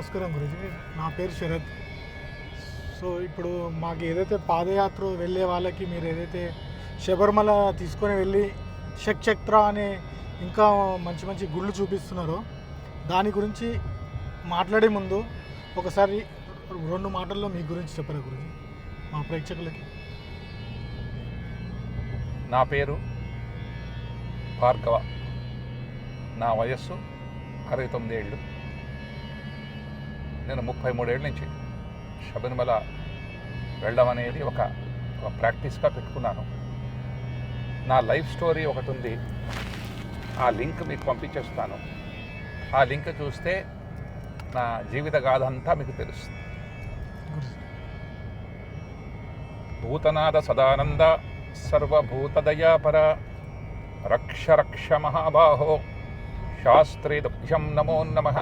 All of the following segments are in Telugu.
నమస్కారం గురుజీ, నా పేరు శరత్. సో ఇప్పుడు మాకు ఏదైతే పాదయాత్ర వెళ్ళే వాళ్ళకి మీరు ఏదైతే శబరిమల తీసుకొని వెళ్ళి షట్చక్ర అనే ఇంకా మంచి మంచి గుళ్ళు చూపిస్తున్నారో దాని గురించి మాట్లాడే ముందు ఒకసారి 2 మాటల్లో మీ గురించి చెప్పరా గురుజీ మా ప్రేక్షకులకి? నా పేరు భార్గవ. నా వయస్సు 69 ఏళ్ళు. నేను 33 ఏళ్ళ నుంచి శబరిమల వెళ్ళడం అనేది ఒక ప్రాక్టీస్గా పెట్టుకున్నాను. నా లైఫ్ స్టోరీ ఒకటి ఉంది, ఆ లింక్ మీకు పంపించేస్తాను. ఆ లింక్ చూస్తే నా జీవిత గాథ అంతా మీకు తెలుస్తుంది. భూతనాథ సదానంద సర్వభూతదయాపర రక్ష రక్ష మహాబాహో శాస్త్రేదభ్యం నమో నమః.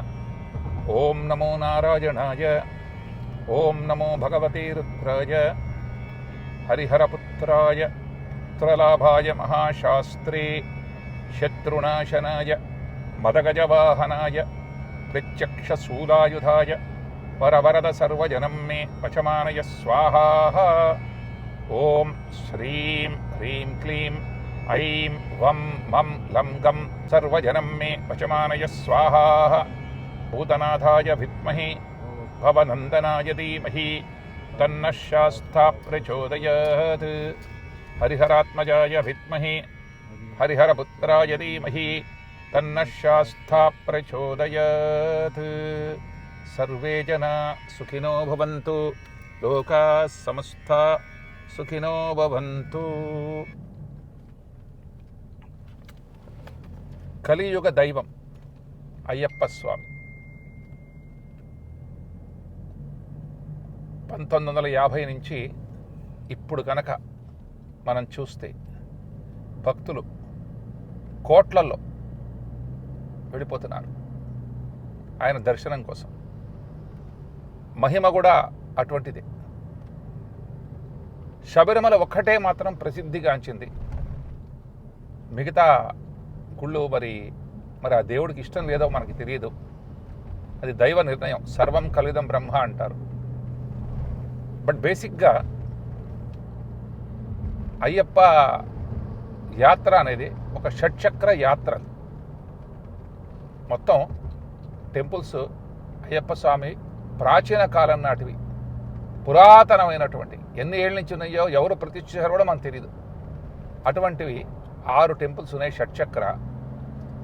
ఓం నమో నారాయణాయ, ఓం నమో భగవతే రుద్రాయ, హరిహరపుత్రాయ పుత్రలాభాయ మహాశాస్త్రే శత్రునాశనాయ మదగజవాహనాయ ప్రత్యక్షశూలాయుధాయ వరవరద సర్వజనం మే వచమానయ స్వాహా. ఓం శ్రీం హ్రీం క్లీం ఐం వం మం లం గం సర్వజనం మే వచమానయ స్వాహా. భూతనాథాయ విద్మహే భవనందనాయ ధీమహి తన్నః శాస్తా ప్రచోదయాత్. హరిహరాత్మజాయ విద్మహే హరిహరపుత్రాయ ధీమహి తన్నః శాస్తా ప్రచోదయాత్. సర్వే జనా సుఖినో భవంతు, లోకాః సమస్తా సుఖినో భవంతు. కలియుగ దైవం అయ్యప్ప స్వామి 1950 నుంచి ఇప్పుడు కనుక మనం చూస్తే భక్తులు కోట్లల్లో వెళ్ళిపోతున్నారు ఆయన దర్శనం కోసం. మహిమ కూడా అటువంటిదే. శబరిమల ఒక్కటే మాత్రం ప్రసిద్ధిగాంచింది. మిగతా గుళ్ళు మరి ఆ దేవుడికి ఇష్టం లేదో మనకి తెలియదు. అది దైవ నిర్ణయం. సర్వం కలిదం బ్రహ్మ అంటారు. బట్ బేసిక్గా అయ్యప్ప యాత్ర అనేది ఒక షట్చక్ర యాత్ర. మొత్తం టెంపుల్స్ అయ్యప్ప స్వామి ప్రాచీన కాలం నాటివి, పురాతనమైనటువంటి ఎన్ని ఏళ్ళ నుంచి ఉన్నాయో ఎవరు ప్రతిష్ఠించారో కూడా మనకు తెలియదు. అటువంటివి 6 టెంపుల్స్ ఉన్నాయి.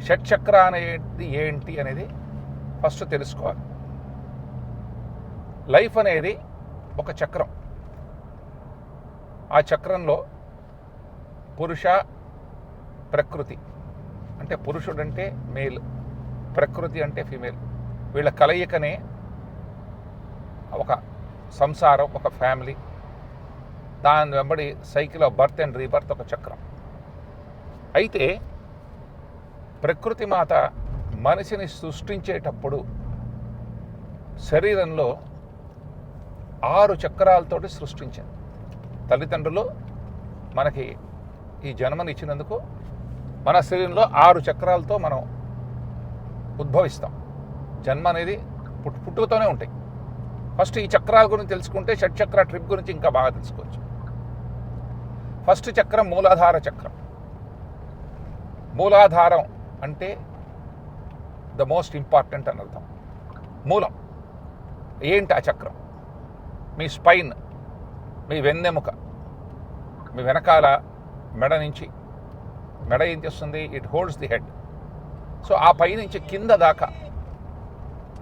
షట్చక్ర అనేది ఏంటి అనేది ఫస్ట్ తెలుసుకోవాలి. లైఫ్ అనేది ఒక చక్రం. ఆ చక్రంలో పురుష ప్రకృతి అంటే పురుషుడు అంటే మేల్, ప్రకృతి అంటే ఫీమేల్. వీళ్ళ కలయికనే ఒక సంసారం, ఒక ఫ్యామిలీ. దాని వెంబడి cycle of birth and rebirth ఒక చక్రం. అయితే ప్రకృతి మాత మనిషిని సృష్టించేటప్పుడు శరీరంలో 6 చక్రాలతోటి సృష్టించింది. తల్లిదండ్రులు మనకి ఈ జన్మని ఇచ్చినందుకు మన శరీరంలో 6 చక్రాలతో మనం ఉద్భవిస్తాం. జన్మ అనేది పుట్టుకతోనే ఉంటాయి. ఫస్ట్ ఈ చక్రాల గురించి తెలుసుకుంటే షట్చక్ర ట్రిప్ గురించి ఇంకా బాగా తెలుసుకోవచ్చు. ఫస్ట్ చక్రం మూలాధార చక్రం. మూలాధారం అంటే ద మోస్ట్ ఇంపార్టెంట్ అని అర్థం. మూలం ఏంటి? ఆ చక్రం మీ స్పైన్, మీ వెన్నెముక, మీ వెనకాల మెడ నుంచి. మెడ ఏం చేస్తుంది? It holds the head. So ఆ పై నుంచి కింద దాకా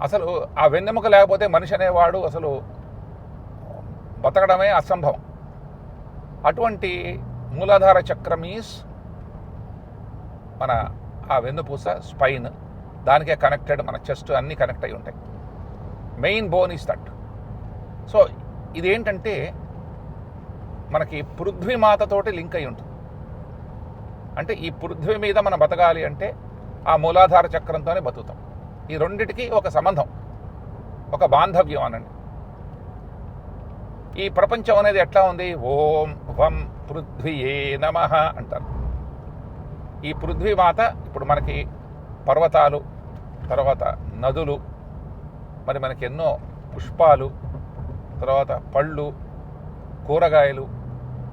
అసలు ఆ వెన్నెముక లేకపోతే మనిషి అనేవాడు అసలు బతకడమే అసంభవం. అటువంటి మూలాధార చక్రం ఈజ్ మన ఆ వెన్నుపూస, స్పైన్, దానికే కనెక్టెడ్. మన చెస్ట్ అన్నీ కనెక్ట్ అయి ఉంటాయి. Main bone is that. So ఇదేంటంటే మనకి పృథ్వీమాతతోటి లింక్ అయి ఉంటుంది. అంటే ఈ పృథ్వీ మీద మనం బతకాలి అంటే ఆ మూలాధార చక్రంతోనే బతుకుతాం. ఈ రెండిటికి ఒక సంబంధం, ఒక బాంధవ్యం అనండి. ఈ ప్రపంచం అనేది ఎట్లా ఉంది? ఓం వం పృథ్వీయే నమః అంటారు. ఈ పృథ్వీమాత ఇప్పుడు మనకి పర్వతాలు, తర్వాత నదులు, మరి మనకి ఎన్నో పుష్పాలు, తర్వాత పళ్ళు, కూరగాయలు,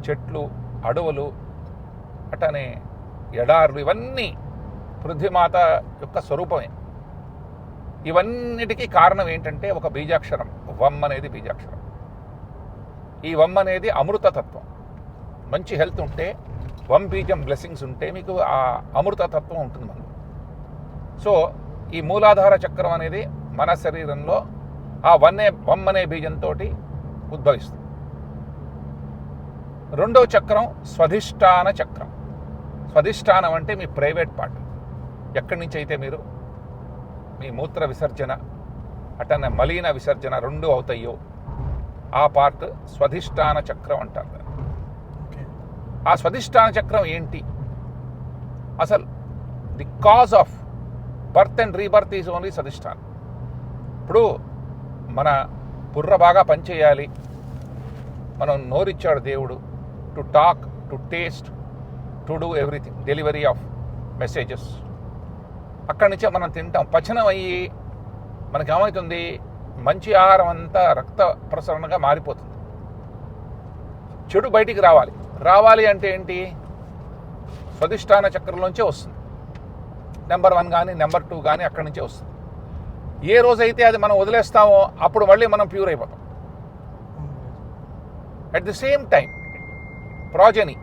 చెట్లు, అడవులు, అటనే ఎడారులు, ఇవన్నీ పృథ్వీమాత యొక్క స్వరూపమే. ఇవన్నిటికీ కారణం ఏంటంటే ఒక బీజాక్షరం, వం అనేది బీజాక్షరం. ఈ వం అనేది అమృతతత్వం. మంచి హెల్త్ ఉంటే, వం బీజం బ్లెస్సింగ్స్ ఉంటే మీకు ఆ అమృతతత్వం ఉంటుంది మనకు. సో ఈ మూలాధార చక్రం అనేది మన శరీరంలో ఆ వం అనే బీజంతో ఉద్భవిస్తుంది. రెండో చక్రం స్వధిష్టాన చక్రం. స్వధిష్టానం అంటే మీ ప్రైవేట్ పార్ట్. ఎక్కడి నుంచి అయితే మీరు మీ మూత్ర విసర్జన అటనే మలీన విసర్జన రెండు అవుతాయో ఆ పార్ట్ స్వధిష్టాన చక్రం అంటారు. ఆ స్వధిష్టాన చక్రం ఏంటి? అసలు the cause of birth and rebirth is only స్వధిష్టానం. ఇప్పుడు మన బుర్ర బాగా పనిచేయాలి, మనం నోరిచ్చాడు దేవుడు to talk, to taste, to do everything, delivery of messages. అక్కడి నుంచే మనం తింటాం, పచనం అయ్యి మనకి ఏమవుతుంది, మంచి ఆహారం అంతా రక్త ప్రసరణగా మారిపోతుంది. చెడు బయటికి రావాలి అంటే ఏంటి? స్వధిష్టాన చక్రంలోంచే వస్తుంది. నెంబర్ 1 కానీ నెంబర్ 2 కానీ అక్కడి నుంచే వస్తుంది. ఏ రోజైతే అది మనం వదిలేస్తామో అప్పుడు మళ్ళీ మనం ప్యూర్ అయిపోతాం. At the same time progeny,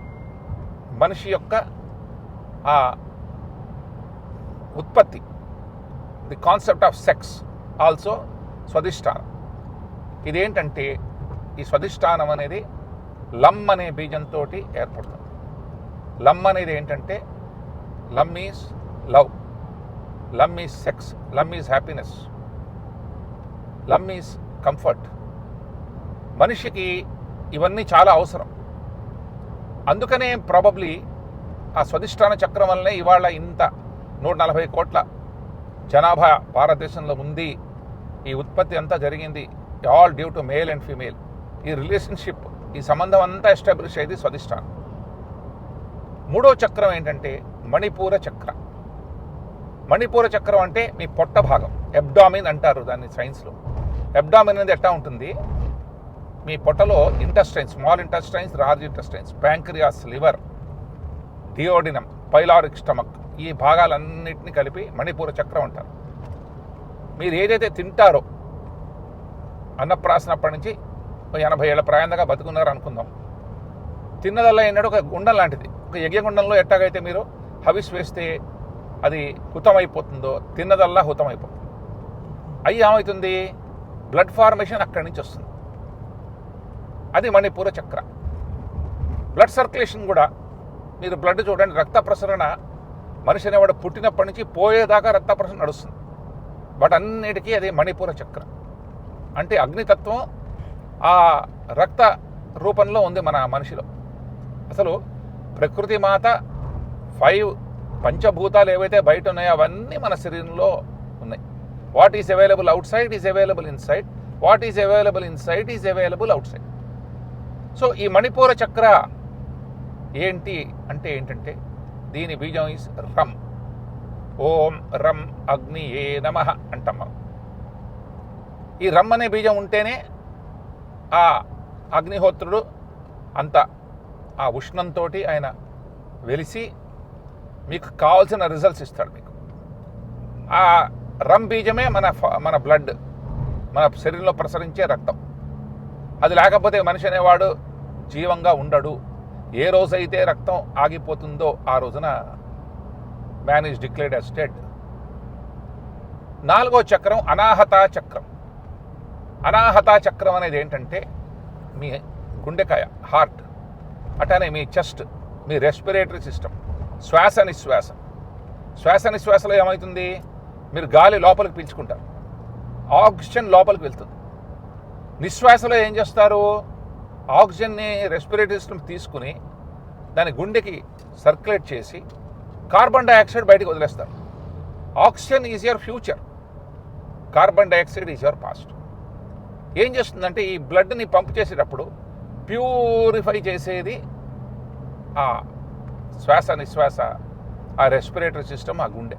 మనిషి యొక్క ఆ ఉత్పత్తి, the concept of sex also స్వధిష్టానం. ఇదేంటంటే ఈ స్వధిష్టానం అనేది లం అనే బీజంతో ఏర్పడుతుంది. లం అనేది ఏంటంటే లమ్ ఈజ్ లవ్, లమ్ ఈజ్ సెక్స్, లమ్ ఈజ్ హ్యాపీనెస్, లమ్ ఈజ్ కంఫర్ట్. మనిషికి ఇవన్నీ చాలా అవసరం. అందుకనే ప్రాబబ్లీ ఆ స్వధిష్టాన చక్రం వల్లనే ఇవాళ ఇంత 140 కోట్ల జనాభా భారతదేశంలో ఉంది. ఈ ఉత్పత్తి అంతా జరిగింది all due to male and female. ఈ రిలేషన్షిప్, ఈ సంబంధం అంతా ఎస్టాబ్లిష్ అయ్యేది స్వధిష్టానం. మూడో చక్రం ఏంటంటే మణిపూర చక్రం. మణిపూర చక్రం అంటే మీ పొట్ట భాగం, ఎబ్డామిన్ అంటారు దాన్ని సైన్స్లో. ఎబ్డామిన్ అనేది ఎట్లా ఉంటుంది, మీ పొట్టలో intestines, small intestines, large intestines, pancreas, liver, duodenum, pyloric stomach, ఈ భాగాలన్నింటినీ కలిపి మణిపూర చక్రం అంటారు. మీరు ఏదైతే తింటారో, అన్నప్రాసనప్పటి నుంచి 80 ఏళ్ల ప్రాయంగా బతుకున్నారు అనుకుందాం. తిన్నదల్లా ఏంటంటే ఒక గుండం లాంటిది. ఒక యజ్ఞగుండంలో ఎట్టాగైతే మీరు హవిస్ వేస్తే అది హుతమైపోతుందో, తిన్నదల్లా హుతమైపోతుంది. అయ్యి ఏమవుతుంది, బ్లడ్ ఫార్మేషన్ అక్కడి నుంచి వస్తుంది. అది మణిపూర చక్ర. బ్లడ్ సర్క్యులేషన్ కూడా మీరు బ్లడ్ చూడండి, రక్త ప్రసరణ మనిషి అనేవాడు పుట్టినప్పటి నుంచి పోయేదాకా రక్త ప్రసరణ నడుస్తుంది. బట్ అన్నిటికీ అది మణిపూర చక్ర. అంటే అగ్నితత్వం ఆ రక్త రూపంలో ఉంది మన మనిషిలో. అసలు ప్రకృతి మాత 5 పంచభూతాలు ఏవైతే బయట ఉన్నాయో అవన్నీ మన శరీరంలో ఉన్నాయి. What is available out side is available in side, what is available in side is available out side. So ఈ మణిపూర చక్ర ఏంటి అంటే ఏంటంటే దీని బీజం ఈజ్ రమ్. ఓం రం అగ్నియే నమః అంటాం మనం. ఈ రమ్ అనే బీజం ఉంటేనే ఆ అగ్నిహోత్రుడు అంత ఆ ఉష్ణంతో ఆయన వెలిసి మీకు కావాల్సిన రిజల్ట్స్ ఇస్తాడు. మీకు ఆ రమ్ బీజమే మన బ్లడ్, మన శరీరంలో ప్రసరించే రక్తం. అది లేకపోతే మనిషి అనేవాడు జీవంగా ఉండడు. ఏ రోజైతే రక్తం ఆగిపోతుందో ఆ రోజున man is declared as dead. 4వ చక్రం అనాహత చక్రం. అనాహత చక్రం అనేది ఏంటంటే మీ గుండెకాయ, హార్ట్, అటనే మీ చెస్ట్, మీ రెస్పిరేటరీ సిస్టమ్, శ్వాస నిశ్వాస. శ్వాస నిశ్వాసలో ఏమవుతుంది, మీరు గాలి లోపలికి పీల్చుకుంటారు, ఆక్సిజన్ లోపలికి వెళ్తుంది. నిశ్వాసలో ఏం చేస్తారు, ఆక్సిజన్ని రెస్పిరేటరీ సిస్టమ్ తీసుకుని దాని గుండెకి సర్క్యులేట్ చేసి కార్బన్ డైఆక్సైడ్ బయటకు వదిలేస్తారు. Oxygen is your future, carbon dioxide is your past. ఏం చేస్తుందంటే ఈ బ్లడ్ని పంప్ చేసేటప్పుడు ప్యూరిఫై చేసేది ఆ శ్వాస నిశ్వాస, ఆ రెస్పిరేటరీ సిస్టమ్, ఆ గుండె.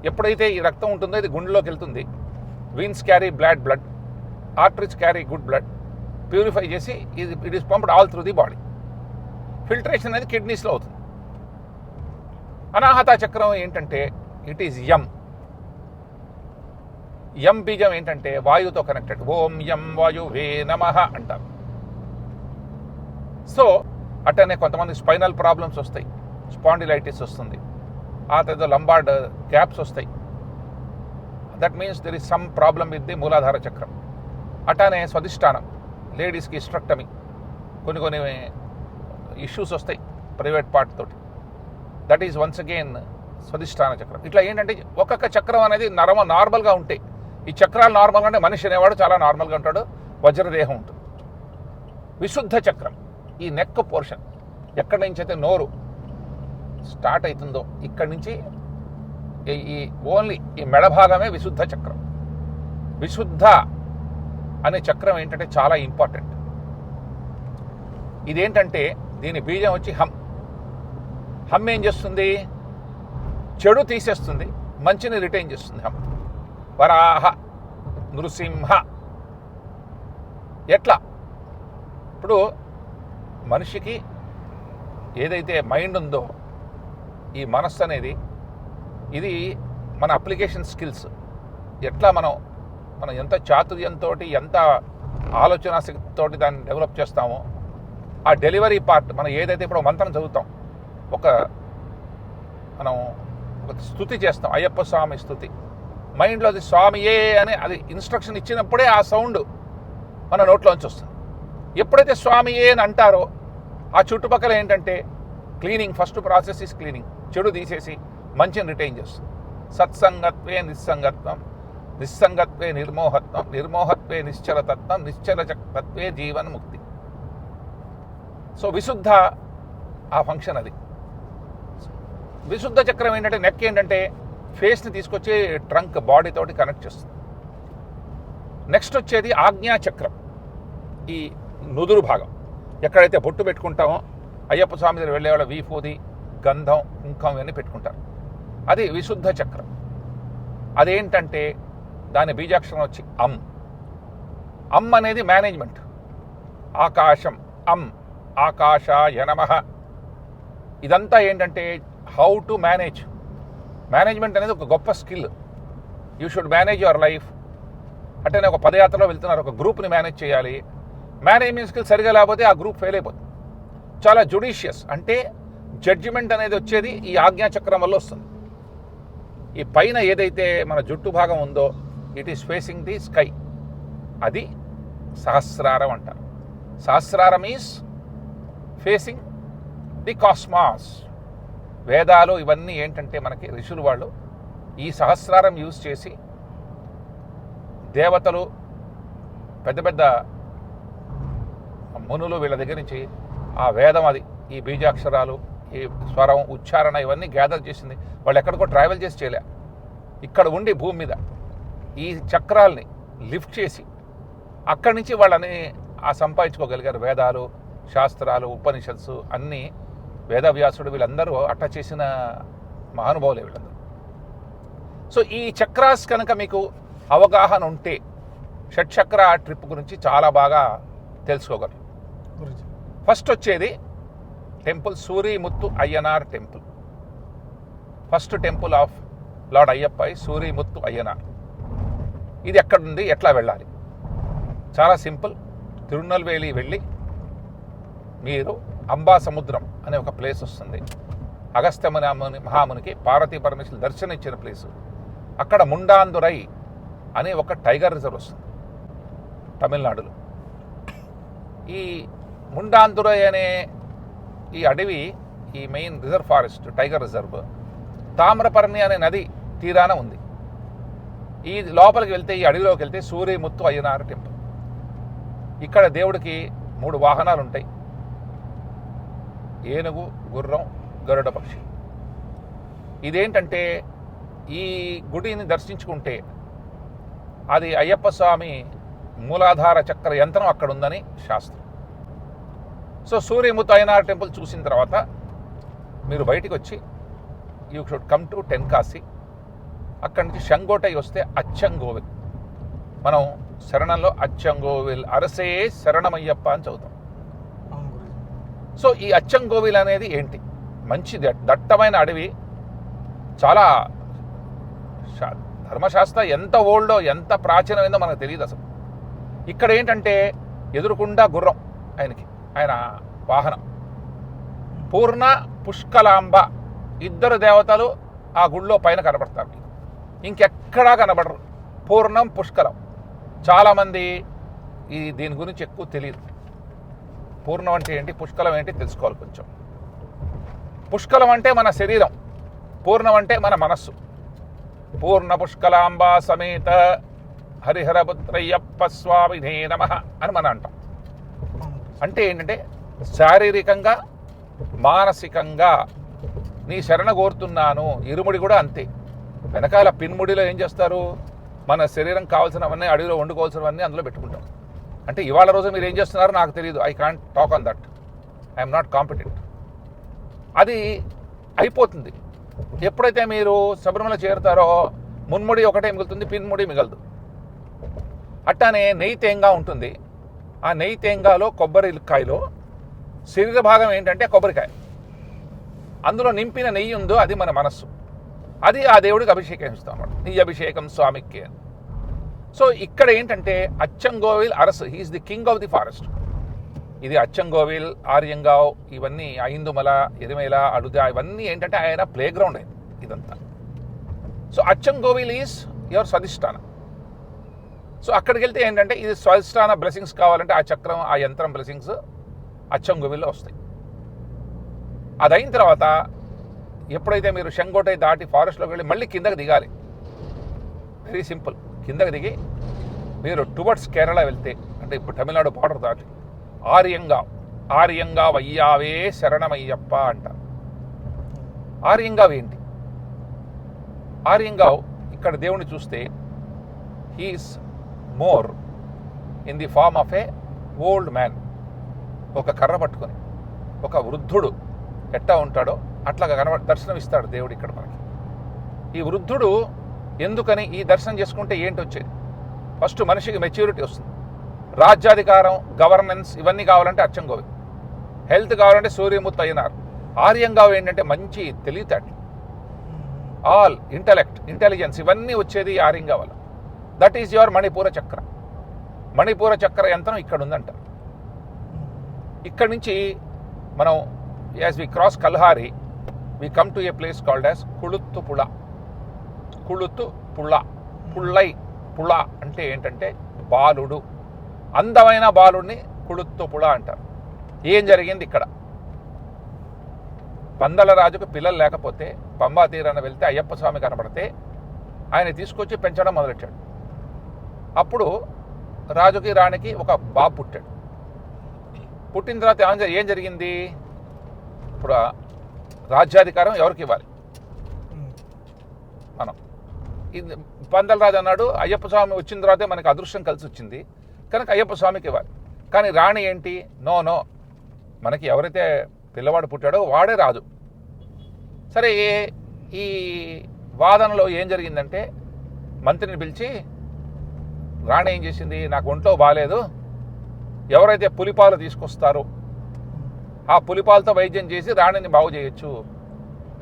ఎప్పుడైతే ఈ రక్తం ఉంటుందో ఇది గుండెలోకి వెళ్తుంది. Veins carry blood, arteries carry good blood, purify చేసి it is pumped all through the body. Filtration అనేది కిడ్నీస్లో అవుతుంది. అనాహత చక్రం ఏంటంటే ఇట్ ఈజ్ యం బీజం ఏంటంటే వాయువుతో కనెక్టెడ్. ఓం యం వాయువే నమః అంటారు. సో అట్టనే కొంతమంది స్పైనల్ ప్రాబ్లమ్స్ వస్తాయి, స్పాండిలైటిస్ వస్తుంది, ఆ తర్వాత లంబార్డ్ గ్యాప్స్ వస్తాయి. That means there is some problem with the మూలాధార చక్రం. అట్లానే స్వధిష్టానం, లేడీస్కి స్ట్రక్టమీ, కొన్ని ఇష్యూస్ వస్తాయి ప్రైవేట్ పార్ట్ తోటి. దట్ ఈజ్ వన్స్ అగైన్ స్వధిష్టాన చక్రం. ఇట్లా ఏంటంటే ఒక్కొక్క చక్రం అనేది నార్మల్గా ఉంటాయి. ఈ చక్రాలు నార్మల్గా అంటే మనిషి అనేవాడు చాలా నార్మల్గా ఉంటాడు, వజ్రదేహం ఉంటుంది. విశుద్ధ చక్రం ఈ నెక్ పోర్షన్, ఎక్కడి నుంచి అయితే నోరు స్టార్ట్ అవుతుందో ఇక్కడి నుంచి ఈ ఓన్లీ ఈ మెడ భాగమే విశుద్ధ చక్రం. విశుద్ధ అనే చక్రం ఏంటంటే చాలా ఇంపార్టెంట్. ఇదేంటంటే దీని బీజం వచ్చి హమ్ ఏం చేస్తుంది? చెడు తీసేస్తుంది, మంచిని రిటైన్ చేస్తుంది. హమ్ వరాహ, నృసింహ. ఎట్లా? ఇప్పుడు మనిషికి ఏదైతే మైండ్ ఉందో ఈ మనస్సు అనేది ఇది మన అప్లికేషన్ స్కిల్స్. ఎట్లా మనం ఎంత చాతుర్యంతో ఎంత ఆలోచన శక్తితో దాన్ని డెవలప్ చేస్తామో ఆ డెలివరీ పార్ట్ మనం ఏదైతే ఇప్పుడు మంత్రం చదువుతాం, మనం ఒక స్థుతి చేస్తాం, అయ్యప్ప స్వామి స్థుతి, మైండ్లో అది స్వామియే అని అది ఇన్స్ట్రక్షన్ ఇచ్చినప్పుడే ఆ సౌండ్ మన నోట్లోంచి వస్తుంది. ఎప్పుడైతే స్వామియే అని అంటారో ఆ చుట్టుపక్కల ఏంటంటే cleaning, first process is cleaning. చెడు తీసేసి మంచిని రిటైన్ చేస్తుంది. సత్సంగత్వే నిస్సంగత్వం, నిస్సంగత్వే నిర్మోహత్వం, నిర్మోహత్వే నిశ్చలతత్వం, నిశ్చలతత్వే జీవన్ముక్తి. సో విశుద్ధ ఆ ఫంక్షన్ అది. విశుద్ధ చక్రం ఏంటంటే నెక్ ఏంటంటే ఫేస్ని తీసుకొచ్చి ట్రంక్ బాడీ తోటి కనెక్ట్ చేస్తుంది. నెక్స్ట్ వచ్చేది ఆజ్ఞా చక్రం, ఈ నుదురు భాగం. ఎక్కడైతే బొట్టు పెట్టుకుంటామో అయ్యప్ప స్వామి దగ్గర వెళ్ళేవాళ్ళ వీఫూది, గంధం, కుంకం ఇవన్నీ పెట్టుకుంటారు. అది విశుద్ధ చక్రం. అదేంటంటే దాని బీజాక్షరం వచ్చి అమ్ అనేది మేనేజ్మెంట్. ఆకాశం, ఆకాశాయ నమః. ఇదంతా ఏంటంటే హౌ టు మేనేజ్మెంట్ అనేది ఒక గొప్ప skill. You should manage your life. అంటే ఒక పదయాత్రలో వెళ్తున్నారు, ఒక గ్రూప్ని మేనేజ్ చేయాలి. మేనేజ్మెంట్ స్కిల్ సరిగా లేకపోతే ఆ గ్రూప్ ఫెయిల్ అయిపోతుంది. చాలా జుడిషియస్ అంటే జడ్జిమెంట్ అనేది వచ్చేది ఈ ఆజ్ఞాచక్రం వల్ల వస్తుంది. ఈ పైన ఏదైతే మన జుట్టు భాగం ఉందో it is facing the sky, అది సహస్రారం అంటారు. సహస్రారం ఈజ్ ఫేసింగ్ ది కాస్మాస్. వేదాలు ఇవన్నీ ఏంటంటే మనకి ఋషులు వాళ్ళు ఈ సహస్రారం యూజ్ చేసి దేవతలు, పెద్ద పెద్ద మునులు వీళ్ళ దగ్గర నుంచి ఆ వేదం, అది ఈ బీజాక్షరాలు, ఈ స్వరం, ఉచ్చారణ ఇవన్నీ గ్యాదర్ చేసింది. వాళ్ళు ఎక్కడికో ట్రావెల్ చేసి చేయలే, ఇక్కడ ఉండి భూమి మీద ఈ చక్రాల్ని లిఫ్ట్ చేసి అక్కడి నుంచి వాళ్ళని సంపాదించుకోగలిగారు. వేదాలు, శాస్త్రాలు, ఉపనిషత్సు అన్నీ వేదవ్యాసుడు వీళ్ళందరూ అట్ట చేసిన మహానుభావులే వీళ్ళందరూ. సో ఈ చక్రాస్ కనుక మీకు అవగాహన ఉంటే షట్చక్ర ట్రిప్ గురించి చాలా బాగా తెలుసుకోగలరు. ఫస్ట్ వచ్చేది temple Surimuthu Ayyanar temple. First temple of lord Ayyappa Surimuthu Ayyanar. ఇది ఎక్కడుంది, ఎట్లా వెళ్ళాలి? చాలా సింపుల్. తిరునల్వేలి వెళ్ళి మీరు అంబా సముద్రం అనే ఒక ప్లేస్ వస్తుంది. అగస్త్య మహామునికి పార్వతీ పరమేశ్వరులు దర్శనం ఇచ్చిన ప్లేసు. అక్కడ ముండాందురై అనే ఒక టైగర్ రిజర్వ్ వస్తుంది తమిళనాడులో. ఈ ముండాందురై అనే ఈ అడవి, ఈ main reserve forest, tiger reserve Tamraparni అనే నది తీరాన ఉంది. ఈ లోపలికి వెళ్తే, ఈ అడవిలోకి వెళ్తే సూరిముత్తు అయ్యనార్ టెంపుల్. ఇక్కడ దేవుడికి 3 వాహనాలు ఉంటాయి: ఏనుగు, గుర్రం, గరుడ పక్షి. ఇదేంటంటే ఈ గుడిని దర్శించుకుంటే అది అయ్యప్ప స్వామి మూలాధార చక్ర యంత్రం అక్కడ ఉందని శాస్త్రం. సో సూర్యముత్తు అయ్యనార్ టెంపుల్ చూసిన తర్వాత మీరు బయటికి వచ్చి యూ షుడ్ కమ్ టు టెన్కాసి. అక్కడి నుంచి షంగోటై వస్తే అచ్చంగోవిల్. మనం శరణంలో అచ్చంగోవిల్ అరసే శరణమయ్యప్ప అని చదువుతాం. అవును గురుజీ. సో ఈ అచ్చంగోవిల్ అనేది ఏంటి? మంచి దట్టమైన అడవి, చాలా ధర్మశాస్త్ర ఎంత ఓల్డో ఎంత ప్రాచీనమైందో మనకు తెలియదు అసలు. ఇక్కడ ఏంటంటే ఎదురుకుండా గుర్రం, ఆయన వాహనం. పూర్ణ పుష్కలాంబ, ఇద్దరు దేవతలు ఆ గుళ్ళో పైన కనబడతారు, ఇంకెక్కడా కనబడరు. పూర్ణం పుష్కలం. చాలామంది దీని గురించి ఎక్కువ తెలియదు. పూర్ణం అంటే ఏంటి, పుష్కలం ఏంటి తెలుసుకోవాలి కొంచెం. పుష్కలం అంటే మన శరీరం, పూర్ణం అంటే మన మనస్సు. పూర్ణ పుష్కలాంబ సమేత హరిహరపుత్రయ్యప్ప స్వామినే నమః అని మనం అంటాం. అంటే ఏంటంటే శారీరకంగా మానసికంగా నీ శరణ కోరుతున్నాను. ఇరుముడి కూడా అంతే. వెనకాల పిన్ముడిలో ఏం చేస్తారు, మన శరీరం కావాల్సినవన్నీ, అడవిలో వండుకోవాల్సినవన్నీ అందులో పెట్టుకుంటాం. అంటే ఇవాళ రోజు మీరు ఏం చేస్తున్నారో నాకు తెలియదు. I can't talk on that, I'm not competent. అది అయిపోతుంది. ఎప్పుడైతే మీరు శబరిమల చేరుతారో మున్ముడి ఒకటే మిగులుతుంది, పిన్ముడి మిగలదు. అట్టానే నెయ్యి తేంగా ఉంటుంది. ఆ నెయ్యి తేంగాలో కొబ్బరికాయలో శరీర భాగం ఏంటంటే కొబ్బరికాయ. అందులో నింపిన నెయ్యి ఉందో అది మన మనస్సు. అది ఆ దేవుడికి అభిషేకం ఇస్తాం అన్నమాట. నీ అభిషేకం స్వామికి అని. సో ఇక్కడ ఏంటంటే Achankovil Arasu, he is the king of the forest. ఇది అచ్చంగోవిల్, ఆర్యంగావ్, ఇవన్నీ ఐందుమల, ఎరిమేల, అడుద, ఇవన్నీ ఏంటంటే ఆయన ప్లే గ్రౌండ్ అయింది ఇదంతా. సో అచ్చంగోవిల్ ఈజ్ యువర్ స్వధిష్టానం. సో అక్కడికి వెళ్తే ఏంటంటే ఇది స్వధిష్టాన బ్లెస్సింగ్స్ కావాలంటే ఆ చక్రం, ఆ యంత్రం బ్లెస్సింగ్స్ అచ్చంగోవిల్లో వస్తాయి. అదైన తర్వాత ఎప్పుడైతే మీరు షంగోటై దాటి ఫారెస్ట్లోకి వెళ్ళి మళ్ళీ కిందకి దిగాలి. Very simple. కిందకి దిగి మీరు టువర్డ్స్ కేరళ వెళ్తే, అంటే ఇప్పుడు తమిళనాడు బార్డర్ దాటి ఆర్యంగావ్ అయ్యావే శరణమయ్యప్ప అంటారు. ఆర్యంగావ్ ఏంటి? ఆర్యంగావ్ ఇక్కడ దేవుని చూస్తే he is more in the form of a old man. ఒక కర్ర పట్టుకొని ఒక వృద్ధుడు ఎట్టా ఉంటాడో అట్లాగా దర్శనం ఇస్తాడు దేవుడు ఇక్కడ మనకి. ఈ వృద్ధుడు ఎందుకని ఈ దర్శనం చేసుకుంటే ఏంటి వచ్చేది? ఫస్ట్ మనిషికి మెచ్యూరిటీ వస్తుంది. రాజ్యాధికారం, గవర్నెన్స్ ఇవన్నీ కావాలంటే అచ్చంగోవిల్. హెల్త్ కావాలంటే సూర్యమూర్తి అయినారు. ఆర్యంగావ్ ఏంటంటే మంచి తెలివితేటలు, ఆల్ ఇంటెలిజెన్స్ ఇవన్నీ వచ్చేది ఆర్యంగావ్ వల్ల. దట్ ఈజ్ యువర్ మణిపూర చక్ర. మణిపూర చక్ర యంత్రం ఇక్కడ ఉందంట. ఇక్కడి నుంచి మనం as we cross Kalhari we come to a place called as Kulathupuzha. పుళ అంటే ఏంటంటే బాలుడు, అందమైన బాలుడిని కుళుత్తుపుళ అంటారు. ఏం జరిగింది ఇక్కడ? పందలరాజుకు పిల్లలు లేకపోతే పంబా తీరాన వెళ్తే అయ్యప్ప స్వామి కనపడితే ఆయన తీసుకొచ్చి పెంచడం మొదలెట్టాడు. అప్పుడు రాజుకి రాణికి ఒక బాబు పుట్టాడు. పుట్టిన తర్వాత ఏం జరిగింది? ఇప్పుడు రాజ్యాధికారం ఎవరికి ఇవ్వాలి? మనం. ఇది పందలరాజు అన్నాడు, అయ్యప్ప స్వామి వచ్చిన తర్వాతే మనకి అదృష్టం కలిసి వచ్చింది కనుక అయ్యప్ప స్వామికి ఇవ్వాలి. కానీ రాణి ఏంటి, నో మనకి ఎవరైతే పిల్లవాడు పుట్టాడో వాడే రాజు. సరే, ఈ వాదనలో ఏం జరిగిందంటే మంత్రిని పిలిచి రాణి ఏం చేసింది, నాకు ఒంట్లో బాగాలేదు, ఎవరైతే పులిపాలు తీసుకొస్తారో ఆ పులిపాలతో వైద్యం చేసి రాణిని బాగు చేయొచ్చు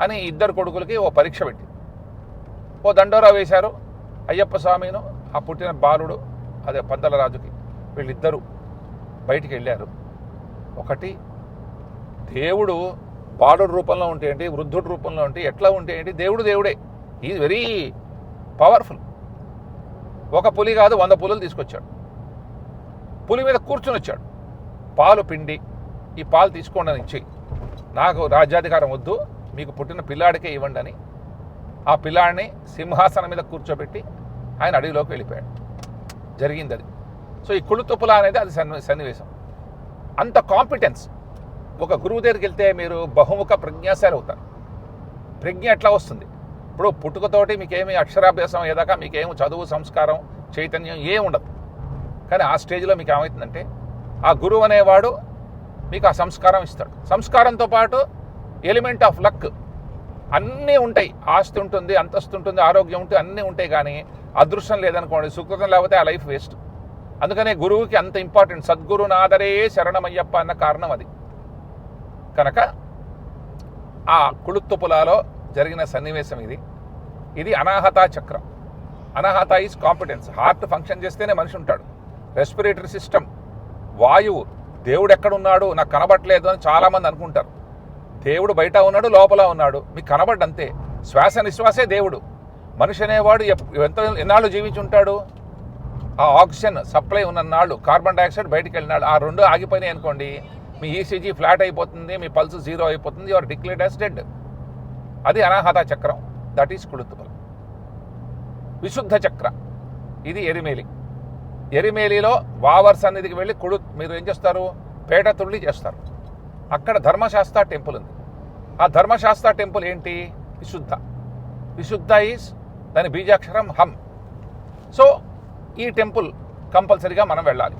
అని ఇద్దరు కొడుకులకి ఓ పరీక్ష పెట్టి ఓ దండోరా వేశారు. అయ్యప్ప స్వామిను ఆ పుట్టిన బాలుడు అదే పందలరాజుకి వీళ్ళిద్దరూ బయటికి వెళ్ళారు. ఒకటి దేవుడు బాలుడు రూపంలో ఉంటే ఏంటి, వృద్ధుడి రూపంలో ఉంటే ఎట్లా ఉంటే ఏంటి, దేవుడే. Is very powerful. ఒక పులి కాదు 100 పులులు తీసుకొచ్చాడు. పులి మీద కూర్చొని వచ్చాడు. పాలు పిండి ఈ పాలు తీసుకోండి అని ఇచ్చి, నాకు రాజ్యాధికారం వద్దు, మీకు పుట్టిన పిల్లాడికే ఇవ్వండి అని ఆ పిల్లాడిని సింహాసనం మీద కూర్చోబెట్టి ఆయన అడవిలోకి వెళ్ళిపోయాడు. జరిగింది అది. సో ఈ కుళుతుపుల అనేది అది సన్నివేశం. అంత కాంపిటెన్స్. ఒక గురువు దగ్గరికి వెళ్తే మీరు బహుముఖ ప్రజ్ఞాశాలి అవుతారు. ప్రజ్ఞ ఎట్లా వస్తుంది? ఇప్పుడు పుట్టుకతోటి మీకేమి అక్షరాభ్యాసం ఏదాకా మీకేమి చదువు, సంస్కారం, చైతన్యం ఏమి ఉండదు. కానీ ఆ స్టేజ్లో మీకు ఏమవుతుందంటే ఆ గురువు అనేవాడు మీకు ఆ సంస్కారం ఇస్తాడు. సంస్కారంతో పాటు ఎలిమెంట్ ఆఫ్ లక్, అన్నీ ఉంటాయి, ఆస్తి ఉంటుంది, అంతస్తు ఉంటుంది, ఆరోగ్యం ఉంటుంది, అన్నీ ఉంటాయి. కానీ అదృష్టం లేదనుకోండి, సుకృతం లేకపోతే ఆ లైఫ్ వేస్ట్. అందుకనే గురువుకి అంత ఇంపార్టెంట్. సద్గురునాథరే శరణమయ్యప్ప అన్న కారణం అది. కనుక ఆ కుళుత్తుపులాలో జరిగిన సన్నివేశం ఇది. ఇది అనాహత చక్రం. అనాహత ఈజ్ కాంపిటెన్స్. హార్ట్ ఫంక్షన్ చేస్తేనే మనిషి ఉంటాడు. రెస్పిరేటరీ సిస్టమ్, వాయువు, దేవుడు ఎక్కడున్నాడు నాకు కనబడట్లేదు అని చాలామంది అనుకుంటారు. దేవుడు బయట ఉన్నాడు, లోపల ఉన్నాడు, మీకు కనబడ్డంతే. శ్వాస నిశ్వాసే దేవుడు. మనిషి అనేవాడు ఎన్నాళ్ళు జీవించి ఉంటాడు? ఆ ఆక్సిజన్ సప్లై ఉన్నన్నాళ్ళు, కార్బన్ డైఆక్సైడ్ బయటికి వెళ్ళినాడు. ఆ రెండు ఆగిపోయినాయి అనుకోండి, మీ ఈసీజీ ఫ్లాట్ అయిపోతుంది, మీ పల్స్ 0 అయిపోతుంది, యువర్ డిక్లేర్డ్ యాజ్ డెడ్. అది అనాహత చక్రం, దట్ ఈస్ కుళుత్తుపుల. విశుద్ధ చక్ర ఇది ఎరిమేలి. ఎరిమేలిలో వావర్ సన్నిధికి వెళ్ళి మీరు ఏం చేస్తారు? పేట తుళ్ళి చేస్తారు. అక్కడ ధర్మశాస్త్ర టెంపుల్ ఉంది. ఆ ధర్మశాస్త్ర టెంపుల్ ఏంటి? విశుద్ధ. విశుద్ధ ఈజ్ దాని బీజాక్షరం హం. సో ఈ టెంపుల్ కంపల్సరీగా మనం వెళ్ళాలి.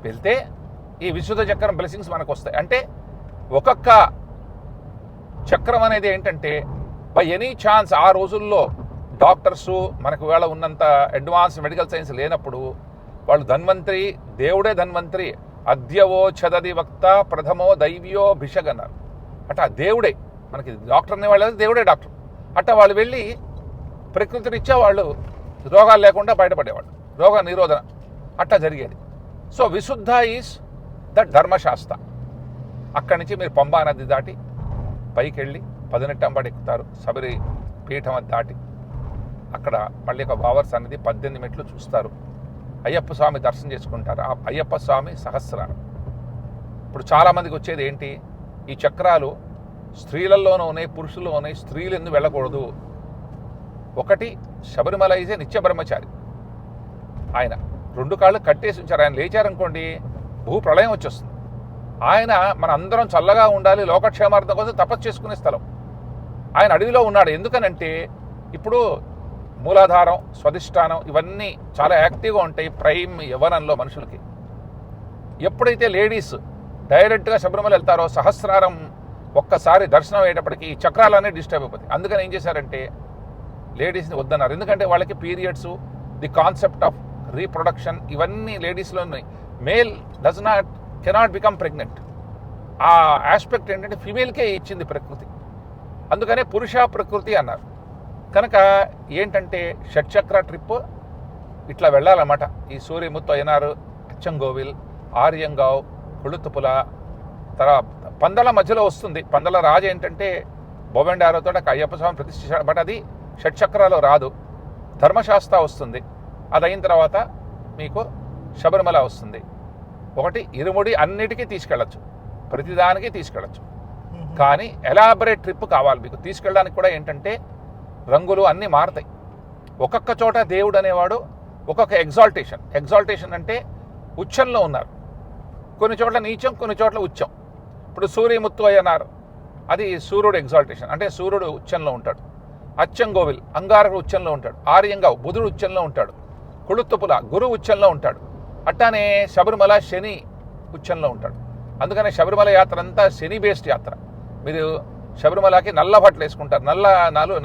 వెళ్తే ఈ విశుద్ధ చక్రం బ్లెస్సింగ్స్ మనకు వస్తాయి. అంటే ఒక్కొక్క చక్రం అనేది ఏంటంటే బై ఎనీ ఛాన్స్ ఆ రోజుల్లో డాక్టర్సు మనకు వేళ ఉన్నంత అడ్వాన్స్ మెడికల్ సైన్స్ లేనప్పుడు వాళ్ళు ధన్వంతరి, దేవుడే ధన్వంతరి, అద్యవో చదది వక్త ప్రథమో దైవ్యో భిషగ్ అన్నారు. అట్లా దేవుడే మనకి డాక్టర్ అనేవాళ్ళు, దేవుడే డాక్టర్. అట్లా వాళ్ళు వెళ్ళి ప్రకృతి రీత్యా వాళ్ళు రోగాలు లేకుండా బయటపడేవాళ్ళు, రోగ నిరోధన అట్లా జరిగేది. సో విశుద్ధ ఈజ్ దట్ ధర్మశాస్త్ర. అక్కడి నుంచి మీరు పంబా నది దాటి పైకి వెళ్ళి 18 అంబడి ఎక్కుతారు. శబరి పీఠం అది దాటి అక్కడ మళ్ళీ ఒక వావర్ సన్నిధి 18 మెట్లు చూస్తారు. అయ్యప్ప స్వామి దర్శనం చేసుకుంటారు. ఆ అయ్యప్ప స్వామి సహస్రారం. ఇప్పుడు చాలామందికి వచ్చేది ఏంటి? ఈ చక్రాలు స్త్రీలలోనూ ఉన్నాయి, పురుషుల్లో ఉన్నాయి. స్త్రీలు ఎందుకు వెళ్ళకూడదు? ఒకటి, శబరిమల ఈజే నిత్య బ్రహ్మచారి. ఆయన 2 కాళ్ళు కట్టేసి ఉంచారు. ఆయన లేచారనుకోండి భూ ప్రళయం వచ్చేస్తుంది. ఆయన మన అందరం చల్లగా ఉండాలి, లోకక్షేమార్థం కోసం తపస్సు చేసుకునే స్థలం. ఆయన అడవిలో ఉన్నాడు. ఎందుకనంటే ఇప్పుడు మూలాధారం, స్వధిష్టానం ఇవన్నీ చాలా యాక్టివ్గా ఉంటాయి ప్రైమ్ యవ్వనంలో మనుషులకి. ఎప్పుడైతే లేడీస్ డైరెక్ట్గా శబరిమల వెళ్తారో సహస్రారం ఒక్కసారి దర్శనం అయ్యేటప్పటికి ఈ చక్రాలన్నీ డిస్టర్బ్ అయిపోతాయి. అందుకని ఏం చేశారంటే లేడీస్ని వద్దన్నారు. ఎందుకంటే వాళ్ళకి periods, the concept of reproduction ఇవన్నీ లేడీస్లో ఉన్నాయి. Male cannot become pregnant. ఆ ఆస్పెక్ట్ ఏంటంటే ఫీమేల్కే ఇచ్చింది ప్రకృతి. అందుకనే పురుష ప్రకృతి అన్నారు. కనుక ఏంటంటే షట్చక్ర ట్రిప్ ఇట్లా వెళ్ళాలన్నమాట. ఈ సూర్యముత్తు అయ్యనారు, అచ్చంగోవిల్, ఆర్యంగావ్, కుళుత్తుపుల, తర్వాత పందల మధ్యలో వస్తుంది. పందల రాజు ఏంటంటే బొబెండారోతో అయ్యప్ప స్వామి ప్రతిష్ఠించాడు. బట్ అది షట్చక్రాలో రాదు. ధర్మశాస్త్ర వస్తుంది. అది అయిన తర్వాత మీకు శబరిమల వస్తుంది. ఒకటి ఇరుముడి అన్నిటికీ తీసుకెళ్ళచ్చు, ప్రతిదానికి తీసుకెళ్ళచ్చు. కానీ ఎలాబరేట్ ట్రిప్ కావాలి మీకు. తీసుకెళ్ళడానికి కూడా ఏంటంటే రంగులు అన్నీ మారుతాయి. ఒక్కొక్క చోట దేవుడు అనేవాడు ఒక్కొక్క ఎగ్జాల్టేషన్ అంటే ఉచ్చంలో ఉన్నారు. కొన్ని చోట్ల నీచం, కొన్ని చోట్ల ఉచ్చం. ఇప్పుడు సూర్యముత్తు అయ్యన్నారు, అది సూర్యుడు ఎగ్జాల్టేషన్ అంటే సూర్యుడు ఉచ్చంలో ఉంటాడు. అచ్చంగోవిల్ అంగారకుడు ఉచ్చంలో ఉంటాడు. ఆర్యంగావ్ బుధుడు ఉచ్చంలో ఉంటాడు. కుళుత్తుపుల గురు ఉచ్చంలో ఉంటాడు. అట్టానే శబరిమల శని ఉచ్చంలో ఉంటాడు. అందుకనే శబరిమల యాత్ర అంతా శని బేస్డ్ యాత్ర. మీరు శబరిమలకి నల్ల బట్టలు వేసుకుంటారు.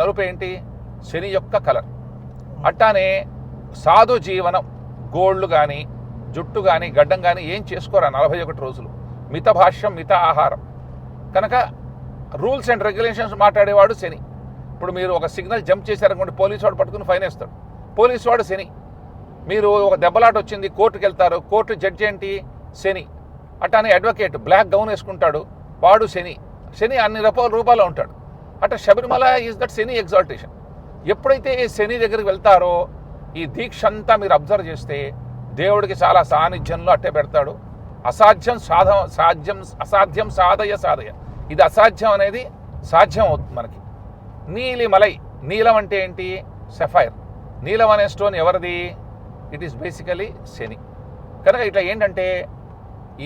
నలుపు ఏంటి? శని యొక్క కలర్. అట్టానే సాధు జీవనం, గోళ్ళు కానీ జుట్టు కానీ గడ్డం కానీ ఏం చేసుకోరా 41 రోజులు. మిత భాష్యం, మిత ఆహారం. కనుక రూల్స్ అండ్ రెగ్యులేషన్స్ మాట్లాడేవాడు శని. ఇప్పుడు మీరు ఒక సిగ్నల్ జంప్ చేశారనుకోండి, పోలీసు వాడు పట్టుకుని ఫైన్ వేస్తాడు. పోలీసు వాడు శని. మీరు ఒక దెబ్బలాట వచ్చింది, కోర్టుకు వెళ్తారు, కోర్టు జడ్జి ఏంటి? శని. అట్లానే అడ్వకేట్ బ్లాక్ గౌన్ వేసుకుంటాడు, వాడు శని. శని అన్ని రూపాల్లో ఉంటాడు. అట్లా Sabarimala is that Shani exaltation. ఎప్పుడైతే శని దగ్గరికి వెళ్తారో ఈ దీక్ష అంతా మీరు అబ్జర్వ్ చేస్తే దేవుడికి చాలా సాన్నిధ్యంలో అట్టే పెడతాడు. అసాధ్యం సాధయ. ఇది అసాధ్యం అనేది సాధ్యం అవుతుంది మనకి. నీలిమలై, నీలం అంటే ఏంటి? సఫైర్. నీలం అనే స్టోన్ ఎవరిది? ఇట్ ఈస్ బేసికలీ శని. కనుక ఇట్లా ఏంటంటే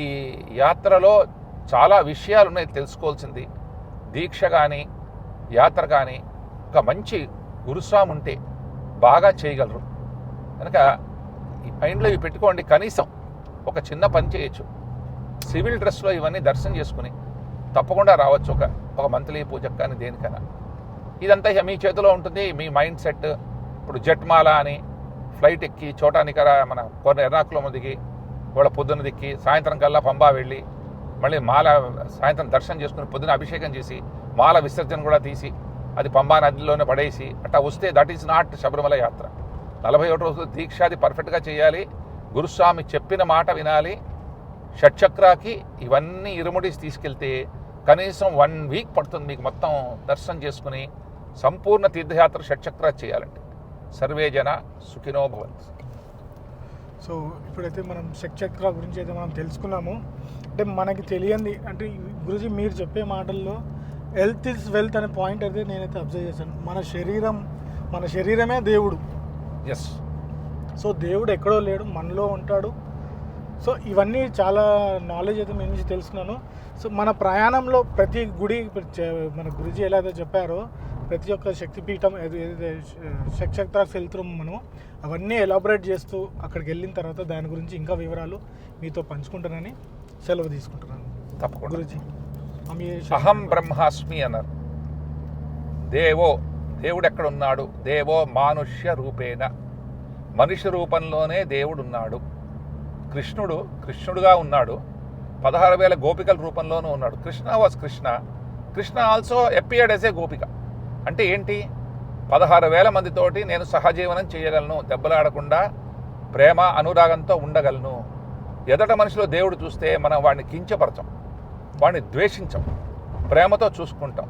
ఈ యాత్రలో చాలా విషయాలు ఉన్నాయి తెలుసుకోవాల్సింది. దీక్ష కానీ యాత్ర కానీ ఒక మంచి గురుస్వామి ఉంటే బాగా చేయగలరు. కనుక ఈ మైండ్లో ఇవి పెట్టుకోండి. కనీసం ఒక చిన్న పని చేయొచ్చు. సివిల్ డ్రెస్లో ఇవన్నీ దర్శనం చేసుకుని తప్పకుండా రావచ్చు. ఒక మంత్లీ పూజకు కానీ దేనికైనా ఇదంతా ఇక మీ చేతిలో ఉంటుంది, మీ మైండ్ సెట్. ఇప్పుడు జెట్మాల అని ఫ్లైట్ ఎక్కి చోటానికర మన ఎర్నాకుళం దిగి ఇవాళ పొద్దున్న దిక్కి సాయంత్రం కల్లా పంబా వెళ్ళి మళ్ళీ మాల సాయంత్రం దర్శనం చేసుకుని పొద్దున అభిషేకం చేసి మాల విసర్జన కూడా తీసి అది పంబా నదిలోనే పడేసి అట్లా వస్తే దట్ ఈస్ నాట్ శబరిమల యాత్ర. 41 రోజులు దీక్ష అది పర్ఫెక్ట్గా చేయాలి, గురుస్వామి చెప్పిన మాట వినాలి. షట్చక్రాకి ఇవన్నీ ఇరుముడిసి తీసుకెళ్తే కనీసం 1 వీక్ పడుతుంది మీకు మొత్తం దర్శనం చేసుకుని సంపూర్ణ తీర్థయాత్ర షట్చక్రా చేయాలంటే. సర్వే జన సుఖినో భవంతు. సో ఇప్పుడైతే మనం షట్చక్ర గురించి అయితే మనం తెలుసుకున్నాము. అంటే మనకి తెలియంది అంటే గురుజీ మీరు చెప్పే మాటల్లో హెల్త్ ఇస్ వెల్త్ అనే పాయింట్ అయితే నేనైతే అబ్జర్వ్ చేశాను. మన శరీరమే దేవుడు. ఎస్. సో దేవుడు ఎక్కడో లేడు, మనలో ఉంటాడు. సో ఇవన్నీ చాలా నాలెడ్జ్ అయితే మీ నుంచి తెలుసుకున్నాను. సో మన ప్రయాణంలో ప్రతి గుడి మన గురుజీ ఎలా అయితే చెప్పారో ప్రతి ఒక్క శక్తిపీఠం ఏదైతే షట్చక్రాకి వెళ్తున్నామో మనం అవన్నీ ఎలాబొరేట్ చేస్తూ అక్కడికి వెళ్ళిన తర్వాత దాని గురించి ఇంకా వివరాలు మీతో పంచుకుంటానని సెలవు తీసుకుంటున్నాను. తప్పకుండా గురుజీ. అహం బ్రహ్మాస్మి అన్నారు. దేవుడు ఎక్కడ ఉన్నాడు? దేవో మానుష్య రూపేణ, మనిషి రూపంలోనే దేవుడు ఉన్నాడు. కృష్ణుడుగా ఉన్నాడు. 16,000 గోపికల రూపంలోనూ ఉన్నాడు. Krishna also appeared as a గోపిక. అంటే ఏంటి? 16,000 మందితోటి నేను సహజీవనం చేయగలను, దెబ్బలాడకుండా ప్రేమ అనురాగంతో ఉండగలను. ఎదట మనిషిలో దేవుడు చూస్తే మనం వాడిని కించపరచం, వాడిని ద్వేషించం, ప్రేమతో చూసుకుంటాం.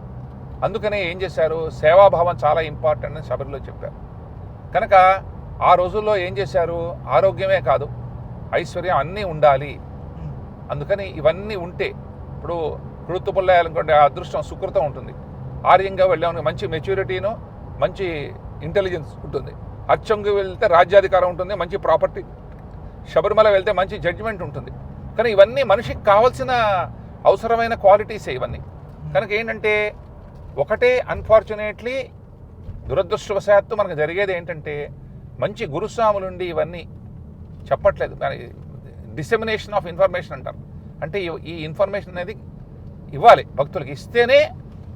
అందుకనే ఏం చేశారు? సేవాభావం చాలా ఇంపార్టెంట్ అని శబరిలో చెప్పారు. కనుక ఆ రోజుల్లో ఏం చేశారు? ఆరోగ్యమే కాదు ఐశ్వర్యం అన్నీ ఉండాలి. అందుకని ఇవన్నీ ఉంటే ఇప్పుడు కృతుపుల్లాయాలనుకోండి అదృష్టం సుకృతం ఉంటుంది. ఆర్యంగా వెళ్ళామని మంచి మెచ్యూరిటీను మంచి ఇంటెలిజెన్స్ ఉంటుంది. అర్చంగి వెళ్తే రాజ్యాధికారం ఉంటుంది, మంచి ప్రాపర్టీ. శబరిమల వెళ్తే మంచి జడ్జిమెంట్ ఉంటుంది. కానీ ఇవన్నీ మనిషికి కావాల్సిన అవసరమైన క్వాలిటీసే ఇవన్నీ. కనుక ఏంటంటే ఒకటే అన్ఫార్చునేట్లీ దురదృష్టవశాత్తు మనకు జరిగేది ఏంటంటే మంచి గురుస్వాములుండి ఇవన్నీ చెప్పట్లేదు. డిసెమినేషన్ ఆఫ్ ఇన్ఫర్మేషన్ అంటారు. అంటే ఈ ఇన్ఫర్మేషన్ అనేది ఇవ్వాలి భక్తులకి, ఇస్తేనే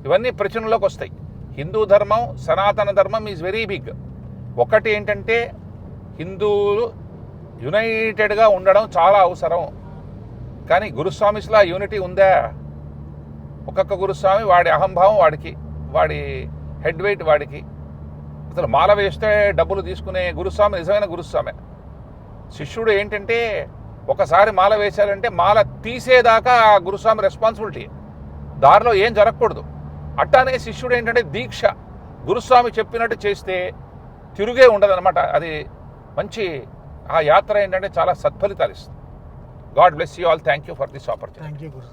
ఇవన్నీ ప్రచురణలోకి వస్తాయి. హిందూ ధర్మం సనాతన ధర్మం ఈజ్ వెరీ బిగ్. ఒకటి ఏంటంటే హిందువులు యునైటెడ్గా ఉండడం చాలా అవసరం. కానీ గురుస్వామిస్లా యూనిటీ ఉందా? ఒక్కొక్క గురుస్వామి వాడి అహంభావం వాడికి, వాడి హెడ్ వెయిట్ వాడికి. అసలు మాల వేస్తే డబ్బులు తీసుకునే గురుస్వామి నిజమైన గురుస్వామి. శిష్యుడు ఏంటంటే ఒకసారి మాల వేశారంటే మాల తీసేదాకా ఆ గురుస్వామి రెస్పాన్సిబిలిటీ, దారిలో ఏం జరగకూడదు. అట్టానే శిష్యుడు ఏంటంటే దీక్ష, గురుస్వామి చెప్పినట్టు చేస్తే తిరుగే ఉండదన్నమాట. అది మంచి ఆ యాత్ర ఏంటంటే చాలా సత్ఫలితాలు ఇస్తుంది. God bless you all. Thank you for this opportunity. Thank you Guru.